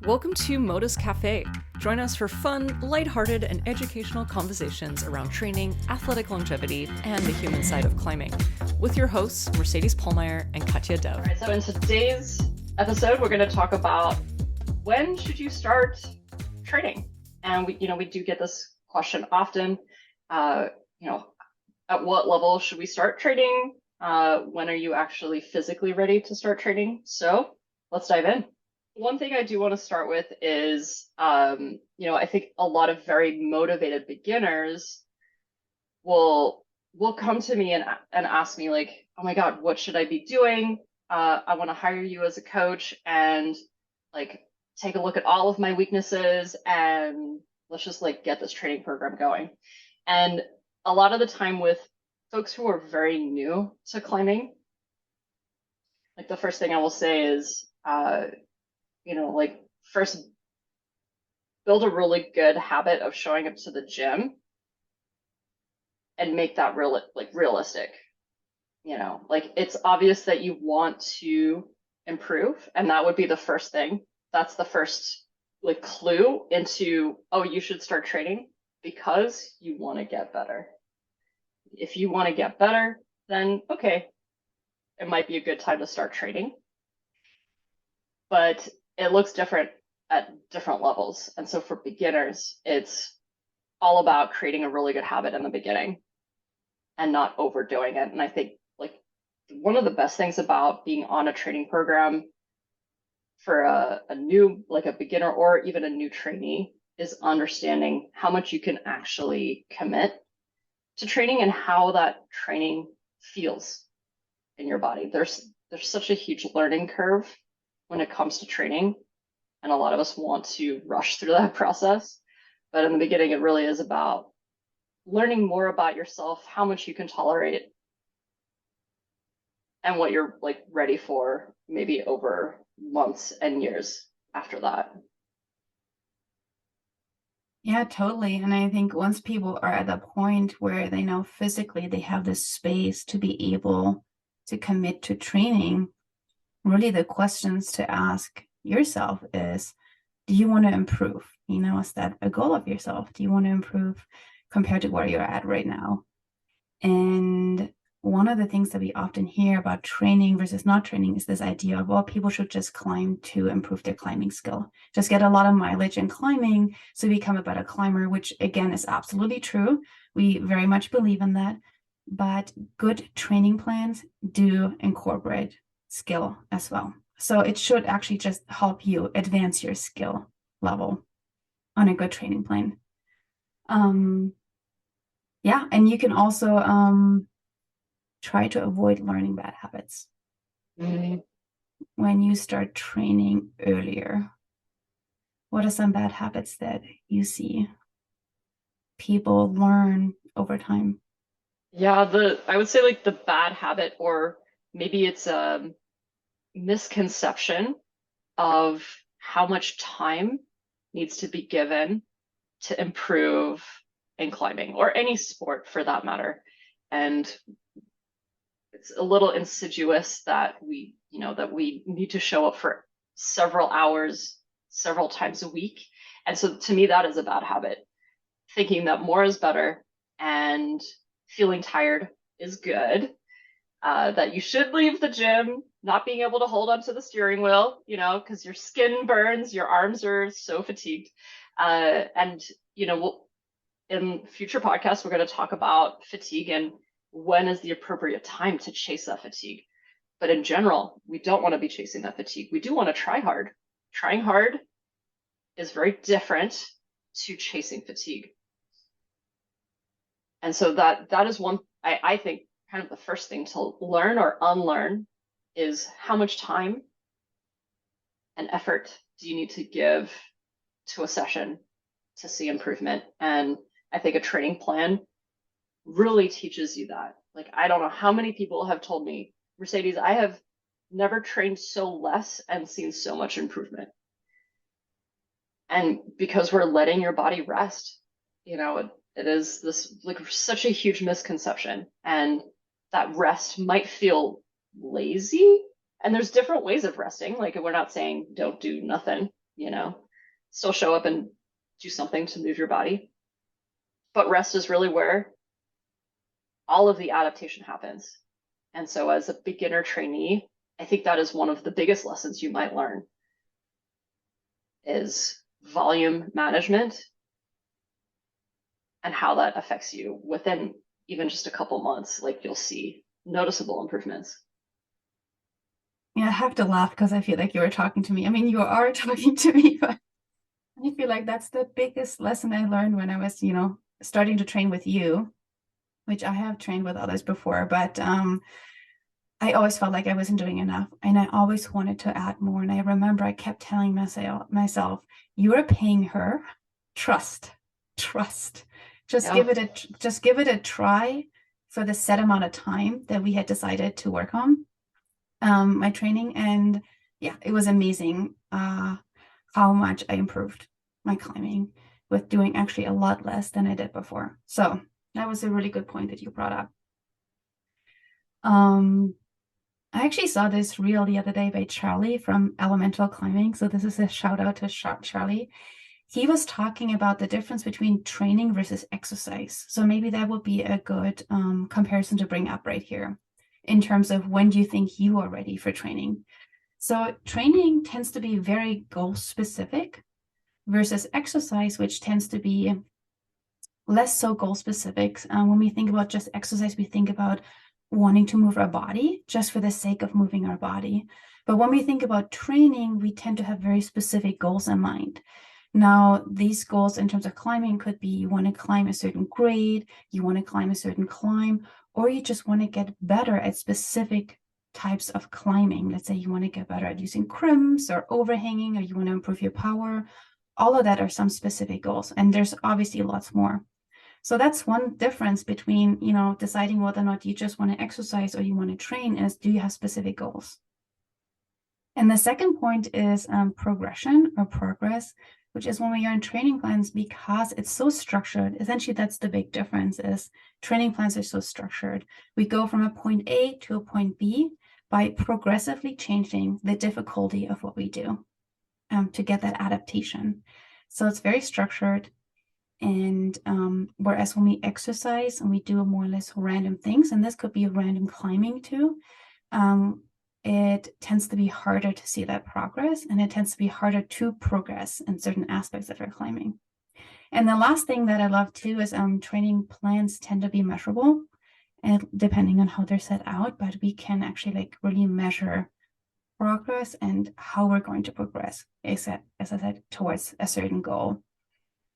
Welcome to Modus Cafe. Join us for fun, lighthearted, and educational conversations around training, athletic longevity, and the human side of climbing. With your hosts, Mercedes Pollmeyer and Katja Dev. All right, so in today's episode, we're going to talk about when should you start training? And we do get this question often. At what level should we start training? When are you actually physically ready to start training? So let's dive in. One thing I do want to start with is, I think a lot of very motivated beginners will come to me and ask me like, oh my God, what should I be doing? I want to hire you as a coach and like take a look at all of my weaknesses and let's just like get this training program going. And a lot of the time with folks who are very new to climbing, like the first thing I will say is, first build a really good habit of showing up to the gym and make that realistic. It's obvious that you want to improve, and that would be the first thing. That's the first clue into, oh, you should start training because you want to get better. If you want to get better, then okay, it might be a good time to start training. But it looks different at different levels. And so for beginners, it's all about creating a really good habit in the beginning and not overdoing it. And I think one of the best things about being on a training program for a new, like a beginner or even a new trainee, is understanding how much you can actually commit to training and how that training feels in your body. There's such a huge learning curve when it comes to training, and a lot of us want to rush through that process. But in the beginning, it really is about learning more about yourself, how much you can tolerate, and what you're ready for maybe over months and years after that. Yeah, totally. And I think once people are at the point where they know physically they have the space to be able to commit to training, really the questions to ask yourself is, do you want to improve? Is that a goal of yourself? Do you want to improve compared to where you're at right now? And one of the things that we often hear about training versus not training is this idea of, well, people should just climb to improve their climbing skill, just get a lot of mileage in climbing so become a better climber, which again is absolutely true. We very much believe in that. But good training plans do incorporate skill as well. So it should actually just help you advance your skill level on a good training plan. Yeah, and you can also try to avoid learning bad habits. Mm-hmm. When you start training earlier. What are some bad habits that you see people learn over time? Yeah, I would say the bad habit, or maybe it's a misconception of how much time needs to be given to improve in climbing or any sport for that matter. And it's a little insidious that we need to show up for several hours, several times a week. And so to me, that is a bad habit. Thinking that more is better and feeling tired is good. That you should leave the gym not being able to hold onto the steering wheel, because your skin burns, your arms are so fatigued. In future podcasts, we're going to talk about fatigue and when is the appropriate time to chase that fatigue. But in general, we don't want to be chasing that fatigue. We do want to try hard. Trying hard is very different to chasing fatigue. And so that is one, I think, kind of the first thing to learn or unlearn is how much time and effort do you need to give to a session to see improvement. And I think a training plan really teaches you that. I don't know how many people have told me, Mercedes, I have never trained so less and seen so much improvement. And because we're letting your body rest, it is this such a huge misconception. And that rest might feel lazy. And there's different ways of resting. We're not saying don't do nothing. you know, still show up and do something to move your body. But rest is really where all of the adaptation happens. And so as a beginner trainee, I think that is one of the biggest lessons you might learn is volume management and how that affects you within even just a couple months. Like you'll see noticeable improvements. Yeah, I have to laugh because I feel like you were talking to me. I mean, you are talking to me, but I feel like that's the biggest lesson I learned when I was, starting to train with you, which I have trained with others before, but I always felt like I wasn't doing enough, and I always wanted to add more. And I remember I kept telling myself, you are paying her, trust. Just Yeah. give it a try for the set amount of time that we had decided to work on my training. And yeah, it was amazing how much I improved my climbing with doing actually a lot less than I did before. So that was a really good point that you brought up. I actually saw this reel the other day by Charlie from Elemental Climbing. So this is a shout out to Charlie. He was talking about the difference between training versus exercise. So maybe that would be a good comparison to bring up right here in terms of when do you think you are ready for training. So training tends to be very goal specific versus exercise, which tends to be less so goal specific. When we think about just exercise, we think about wanting to move our body just for the sake of moving our body. But when we think about training, we tend to have very specific goals in mind. Now, these goals in terms of climbing could be you want to climb a certain grade, you want to climb a certain climb, or you just want to get better at specific types of climbing. Let's say you want to get better at using crimps or overhanging, or you want to improve your power. All of that are some specific goals, and there's obviously lots more. So that's one difference between, deciding whether or not you just want to exercise or you want to train is, do you have specific goals? And the second point is progression or progress, which is when we are in training plans, because it's so structured. Essentially, that's the big difference is training plans are so structured. We go from a point A to a point B by progressively changing the difficulty of what we do to get that adaptation. So it's very structured. And whereas when we exercise and we do more or less random things, and this could be random climbing too, it tends to be harder to see that progress, and it tends to be harder to progress in certain aspects of our climbing. And the last thing that I love too is training plans tend to be measurable, and depending on how they're set out, but we can actually really measure progress and how we're going to progress, as I said, towards a certain goal.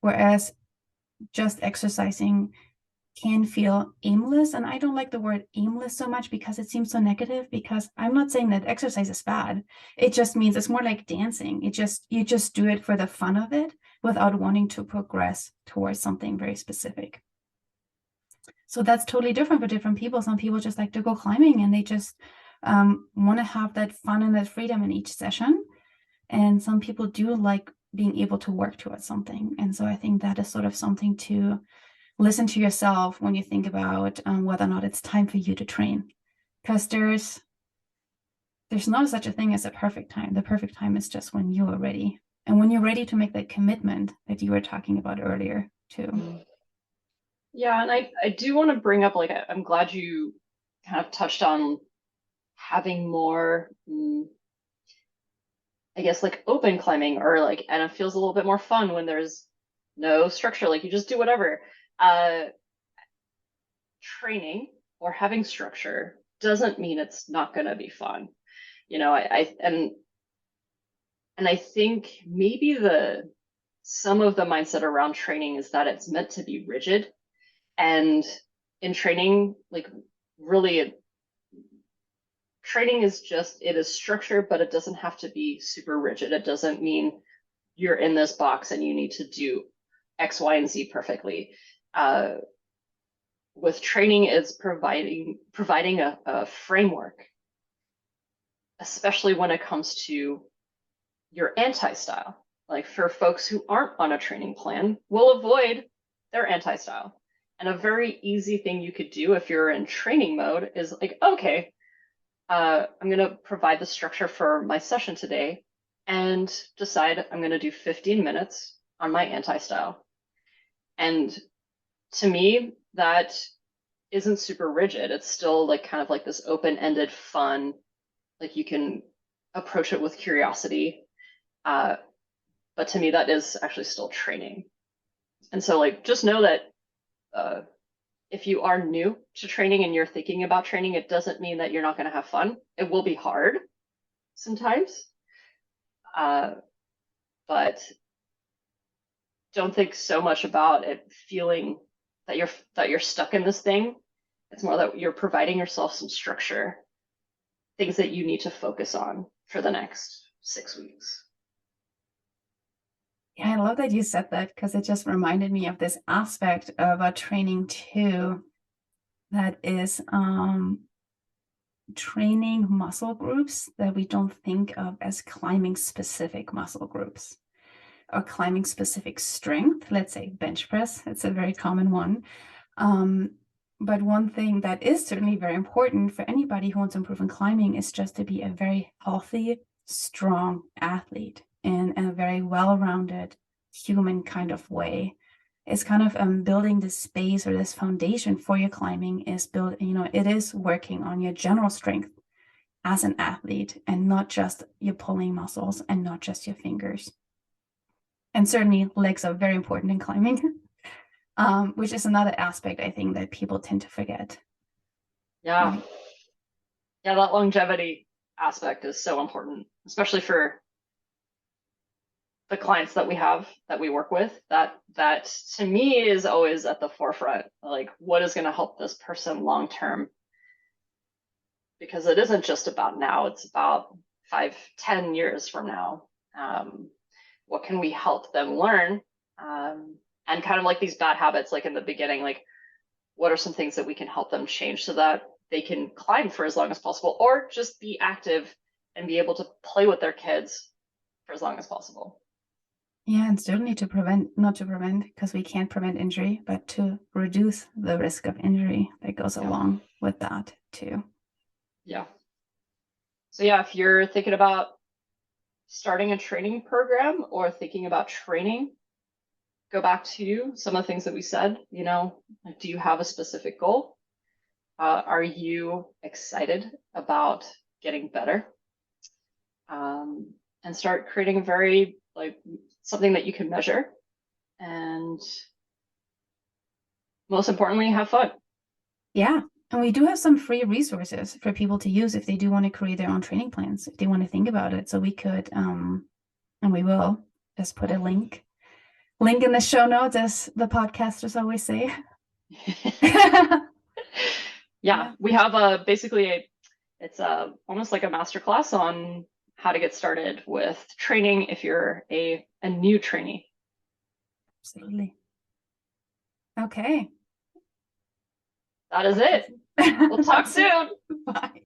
Whereas just exercising can feel aimless. And I don't like the word aimless so much because it seems so negative, because I'm not saying that exercise is bad. It just means it's more like dancing. You just do it for the fun of it without wanting to progress towards something very specific. So that's totally different for different people. Some people just like to go climbing and they just want to have that fun and that freedom in each session. And some people do like being able to work towards something. And so I think that is sort of something to listen to yourself when you think about whether or not it's time for you to train. Because there's not such a thing as a perfect time. The perfect time is just when you are ready. And when you're ready to make that commitment that you were talking about earlier too. Yeah, and I do want to bring up, I'm glad you kind of touched on having more I guess open climbing, or and it feels a little bit more fun when there's no structure, you just do whatever. Training or having structure doesn't mean it's not going to be fun. And I think maybe some of the mindset around training is that it's meant to be rigid, and in training, really training is it is structured, but it doesn't have to be super rigid. It doesn't mean you're in this box and you need to do X, Y, and Z perfectly. With training, is providing a framework, especially when it comes to your anti-style. For folks who aren't on a training plan, will avoid their anti-style. And a very easy thing you could do if you're in training mode is okay, I'm going to provide the structure for my session today. and decide I'm going to do 15 minutes on my anti-style. And to me, that isn't super rigid. It's still like kind of like this open-ended fun, like you can approach it with curiosity. But to me, that is actually still training. And so like just know that if you are new to training and you're thinking about training, it doesn't mean that you're not going to have fun. It will be hard sometimes, but don't think so much about it feeling that you're stuck in this thing. It's more that you're providing yourself some structure, things that you need to focus on for the next 6 weeks. Yeah, I love that you said that, because it just reminded me of this aspect of a training too, that is training muscle groups that we don't think of as climbing specific muscle groups or climbing specific strength. Let's say bench press, it's a very common one. But one thing that is certainly very important for anybody who wants to improve in climbing is just to be a very healthy, strong athlete in a very well-rounded human kind of way. It's kind of building this space or this foundation for your climbing is it is working on your general strength as an athlete, and not just your pulling muscles and not just your fingers. And certainly legs are very important in climbing, which is another aspect I think that people tend to forget. Yeah. Yeah, that longevity aspect is so important, especially for the clients that we have, that we work with. That to me is always at the forefront. Like, what is going to help this person long term? Because it isn't just about now, it's about 5-10 years from now. What can we help them learn? And kind of like these bad habits, like in the beginning, like what are some things that we can help them change so that they can climb for as long as possible, or just be active and be able to play with their kids for as long as possible. Yeah, and certainly not to prevent, because we can't prevent injury, but to reduce the risk of injury that goes along with that too. Yeah. So yeah, if you're thinking about starting a training program or thinking about training, go back to some of the things that we said. Like, do you have a specific goal? Are you excited about getting better? And start creating something that you can measure, and most importantly, have fun. Yeah. And we do have some free resources for people to use if they do want to create their own training plans, if they want to think about it. So we could, and we will just put a link in the show notes, as the podcasters always say. Yeah, we have it's almost like a masterclass on how to get started with training if you're a new trainee. Absolutely. Okay. That is it. We'll talk soon. Bye.